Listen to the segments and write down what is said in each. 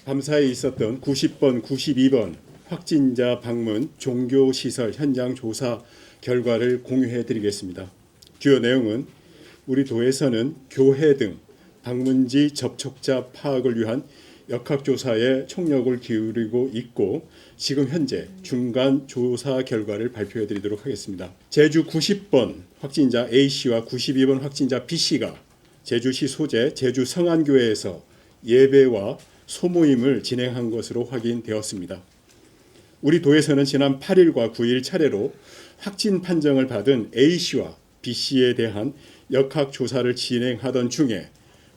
밤사이 있었던 90번, 92번 확진자 방문 종교시설 현장 조사 결과를 공유해 드리겠습니다. 주요 내용은 우리 도에서는 교회 등 방문지 접촉자 파악을 위한 역학조사에 총력을 기울이고 있고 지금 현재 중간 조사 결과를 발표해 드리도록 하겠습니다. 제주 90번 확진자 A씨와 92번 확진자 B씨가 제주시 소재 제주 성안교회에서 예배와 소모임을 진행한 것으로 확인되었습니다. 우리 도에서는 지난 8일과 9일 차례로 확진 판정을 받은 A씨와 B씨에 대한 역학조사를 진행하던 중에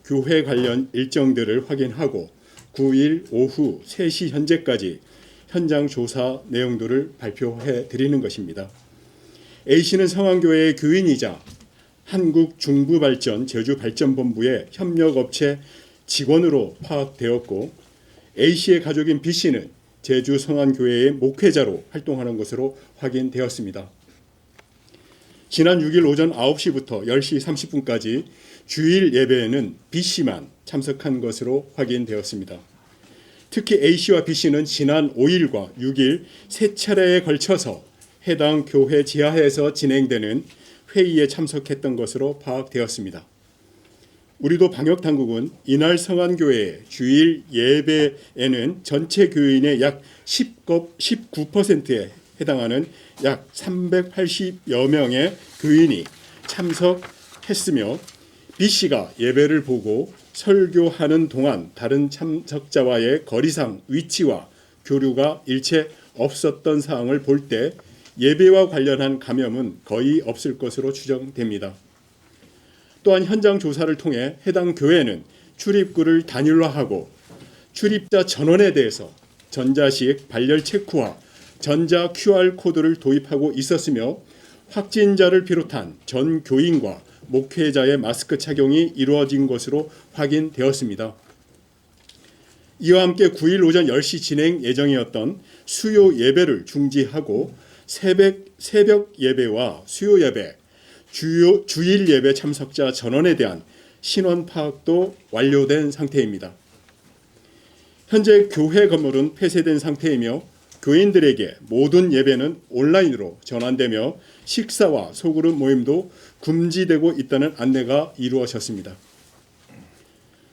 교회 관련 일정들을 확인하고 9일 오후 3시 현재까지 현장 조사 내용들을 발표해 드리는 것입니다. A씨는 성안교회의 교인이자 한국중부발전 제주발전본부의 협력업체 직원으로 파악되었고 A씨의 가족인 B씨는 제주 성안교회의 목회자로 활동하는 것으로 확인되었습니다. 지난 6일 오전 9시부터 10시 30분까지 주일 예배에는 B씨만 참석한 것으로 확인되었습니다. 특히 A씨와 B씨는 지난 5일과 6일 세 차례에 걸쳐서 해당 교회 지하에서 진행되는 회의에 참석했던 것으로 파악되었습니다. 우리도 방역당국은 이날 성안교회의 주일 예배에는 전체 교인의 약 19%에 해당하는 약 380여 명의 교인이 참석했으며 B씨가 예배를 보고 설교하는 동안 다른 참석자와의 거리상 위치와 교류가 일체 없었던 사항을 볼 때 예배와 관련한 감염은 거의 없을 것으로 추정됩니다. 또한 현장 조사를 통해 해당 교회는 출입구를 단일화하고 출입자 전원에 대해서 전자식 발열 체크와 전자 QR코드를 도입하고 있었으며 확진자를 비롯한 전 교인과 목회자의 마스크 착용이 이루어진 것으로 확인되었습니다. 이와 함께 9일 오전 10시 진행 예정이었던 수요 예배를 중지하고 새벽 예배와 수요 예배, 주일 예배 참석자 전원에 대한 신원 파악도 완료된 상태입니다. 현재 교회 건물은 폐쇄된 상태이며 교인들에게 모든 예배는 온라인으로 전환되며 식사와 소그룹 모임도 금지되고 있다는 안내가 이루어졌습니다.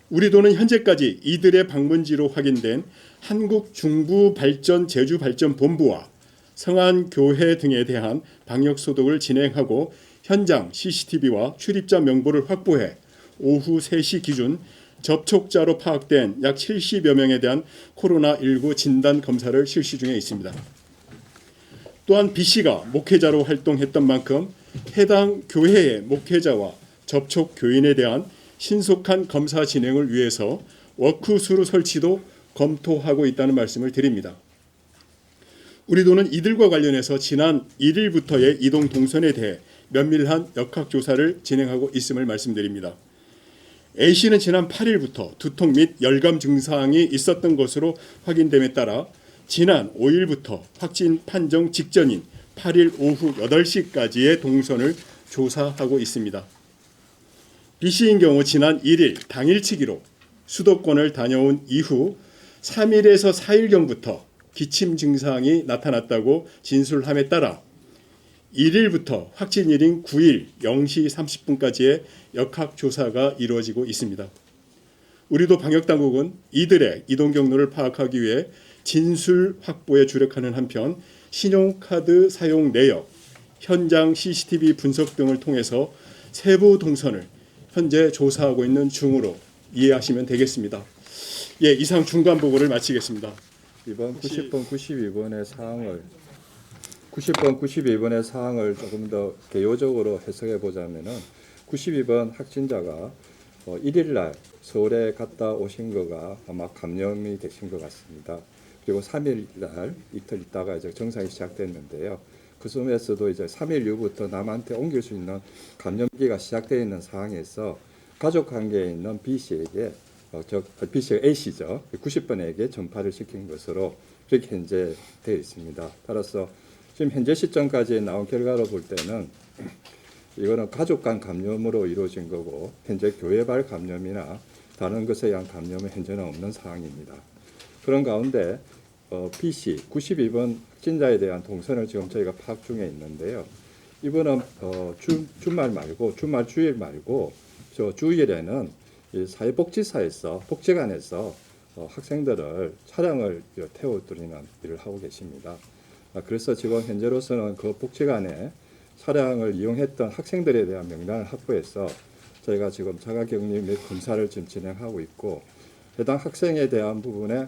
우리도는 현재까지 이들의 방문지로 확인된 한국중부발전 제주발전본부와 성안교회 등에 대한 방역소독을 진행하고 현장 CCTV와 출입자 명부를 확보해 오후 3시 기준 접촉자로 파악된 약 70여 명에 대한 코로나19 진단 검사를 실시 중에 있습니다. 또한 B씨가 목회자로 활동했던 만큼 해당 교회의 목회자와 접촉 교인에 대한 신속한 검사 진행을 위해서 워크스루 설치도 검토하고 있다는 말씀을 드립니다. 우리도는 이들과 관련해서 지난 1일부터의 이동 동선에 대해 면밀한 역학조사를 진행하고 있음을 말씀드립니다. A씨는 지난 8일부터 두통 및 열감 증상이 있었던 것으로 확인됨에 따라 지난 5일부터 확진 판정 직전인 8일 오후 8시까지의 동선을 조사하고 있습니다. B씨인 경우 지난 1일 당일치기로 수도권을 다녀온 이후 3일에서 4일경부터 기침 증상이 나타났다고 진술함에 따라 1일부터 확진일인 9일 0시 30분까지의 역학조사가 이루어지고 있습니다. 우리도 방역당국은 이들의 이동 경로를 파악하기 위해 진술 확보에 주력하는 한편 신용카드 사용 내역, 현장 CCTV 분석 등을 통해서 세부 동선을 현재 조사하고 있는 중으로 이해하시면 되겠습니다. 예, 이상 중간 보고를 마치겠습니다. 이번 90번, 92번의 사항을 90번, 92번의 사항을 조금 더 개요적으로 해석해 보자면은 92번 확진자가 1일 날 서울에 갔다 오신 거가 아마 감염이 되신 것 같습니다. 그리고 3일 날 이틀 있다가 이제 증상이 시작됐는데요. 그 속에서도 이제 3일 이후부터 남한테 옮길 수 있는 감염기가 시작되어 있는 상황에서 가족 관계에 있는 B 씨에게 B 씨가 A 씨죠. 90번에게 전파를 시킨 것으로 그렇게 현재 되어 있습니다. 따라서 지금 현재 시점까지 나온 결과로 볼 때는 이거는 가족 간 감염으로 이루어진 거고 현재 교회발 감염이나 다른 것에 의한 감염은 현재는 없는 상황입니다. 그런 가운데 BC 92번 확진자에 대한 동선을 지금 저희가 파악 중에 있는데요. 이번은 주말 말고 주말 주일 말고 저 주일에는 이 사회복지사에서 복지관에서 학생들을 차량을 태워드리는 일을 하고 계십니다. 그래서 지금 현재로서는 그 복지관에 차량을 이용했던 학생들에 대한 명단을 확보해서 저희가 지금 자가격리 및 검사를 지금 진행하고 있고 해당 학생에 대한 부분에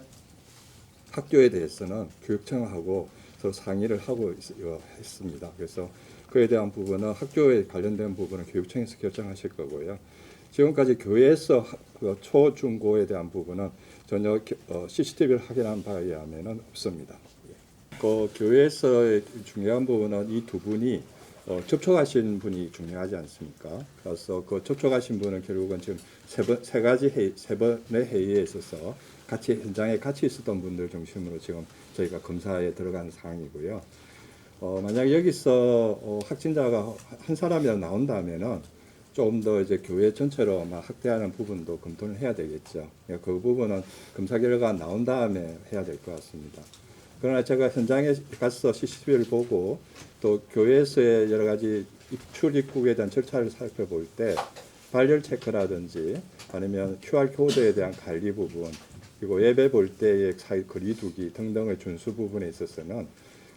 학교에 대해서는 교육청하고 서로 상의를 하고 했습니다. 그래서 그에 대한 부분은 학교에 관련된 부분은 교육청에서 결정하실 거고요. 지금까지 교회에서 초, 중, 고에 대한 부분은 전혀 CCTV를 확인한 바에 의하면 없습니다. 그 교회에서의 중요한 부분은 이 두 분이 접촉하신 분이 중요하지 않습니까? 그래서 그 접촉하신 분은 결국은 지금 세 번의 회의에 있어서 같이 현장에 같이 있었던 분들 중심으로 지금 저희가 검사에 들어가는 상황이고요. 만약 여기서 확진자가 한 사람이라도 나온다면은 조금 더 이제 교회 전체로 확대하는 부분도 검토를 해야 되겠죠. 그 부분은 검사 결과가 나온 다음에 해야 될 것 같습니다. 그러나 제가 현장에 가서 CCTV를 보고 또 교회에서의 여러 가지 출입국에 대한 절차를 살펴볼 때 발열 체크라든지 아니면 QR 코드에 대한 관리 부분 그리고 예배 볼 때의 사이 거리두기 등등의 준수 부분에 있어서는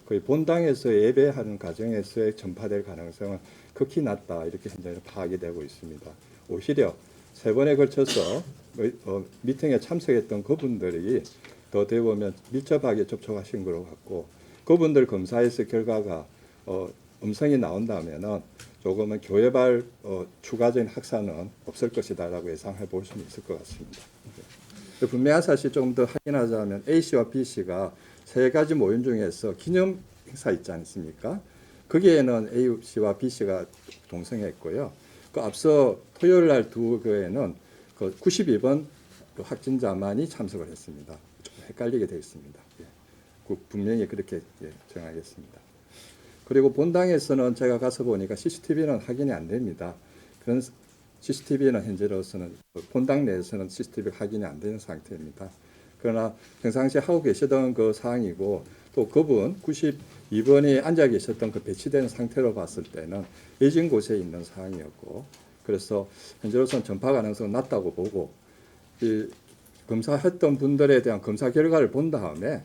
거의 본당에서 예배하는 과정에서의 전파될 가능성은 극히 낮다 이렇게 현장에서 파악이 되고 있습니다. 오히려 세 번에 걸쳐서 미팅에 참석했던 그분들이 더 어떻게 보면 밀접하게 접촉하신 것 같고 그분들 검사에서 결과가 음성이 나온다면은 조금은 교회발 추가적인 확산은 없을 것이다라고 예상해 볼 수는 있을 것 같습니다. 분명한 사실 좀 더 확인하자면 A씨와 B씨가 세 가지 모임 중에서 기념 행사 있지 않습니까? 거기에는 A씨와 B씨가 동승했고요. 그 앞서 토요일 날 두 교회는 그 92번 그 확진자만이 참석을 했습니다. 좀 헷갈리게 되어 있습니다. 분명히 그렇게 정하겠습니다. 그리고 본당에서는 제가 가서 보니까 CCTV는 확인이 안 됩니다. 그런 CCTV는 현재로서는 본당 내에서는 CCTV 확인이 안 되는 상태입니다. 그러나 평상시에 하고 계시던 그 사항이고 또 그분 92번이 앉아 계셨던 그 배치된 상태로 봤을 때는 예진 곳에 있는 상황이었고 그래서 현재로서는 전파 가능성은 낮다고 보고 이 검사했던 분들에 대한 검사 결과를 본 다음에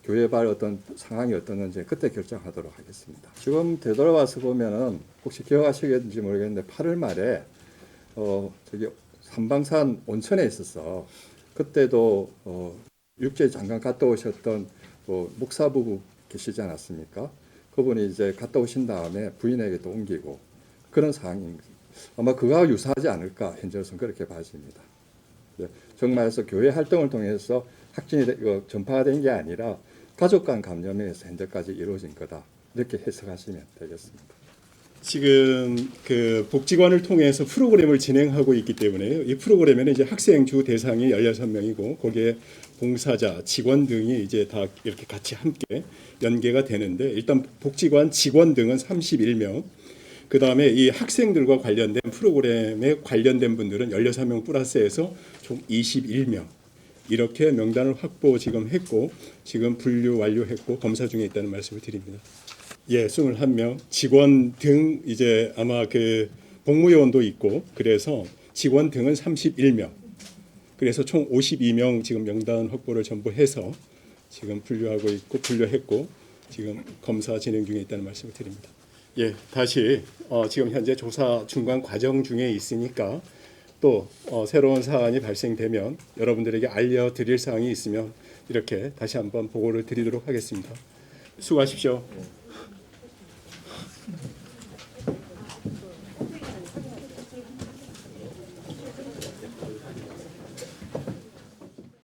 교회발 어떤 상황이 어떻는지 그때 결정하도록 하겠습니다. 지금 되돌아와서 보면은 혹시 기억하시겠는지 모르겠는데 8월 말에 저기 삼방산 온천에 있어서 그때도 육제 잠깐 갔다 오셨던 목사 부부 계시지 않았습니까? 그분이 이제 갔다 오신 다음에 부인에게 또 옮기고 그런 상황인 아마 그거와 유사하지 않을까 현재로서는 그렇게 봐집니다. 정말해서 교회 활동을 통해서 확진이 전파가 된 게 아니라 가족 간 감염에서 현재까지 이루어진 거다 이렇게 해석하시면 되겠습니다. 지금 그 복지관을 통해서 프로그램을 진행하고 있기 때문에 이 프로그램에는 이제 학생 주 대상이 16명이고 거기에 봉사자, 직원 등이 이제 다 이렇게 같이 함께 연계가 되는데 일단 복지관 직원 등은 31명, 그 다음에 이 학생들과 관련된 프로그램에 관련된 분들은 16명 플러스해서 총 21명 이렇게 명단을 확보 지금 했고 지금 분류 완료했고 검사 중에 있다는 말씀을 드립니다. 예, 21명 직원 등 이제 아마 그 복무요원도 있고 그래서 직원 등은 31명. 그래서 총 52명 지금 명단 확보를 전부 해서 지금 분류하고 있고 분류했고 지금 검사 진행 중에 있다는 말씀을 드립니다. 예, 다시 지금 현재 조사 중간 과정 중에 있으니까 또 새로운 사안이 발생되면 여러분들에게 알려드릴 사항이 있으면 이렇게 다시 한번 보고를 드리도록 하겠습니다. 수고하십시오.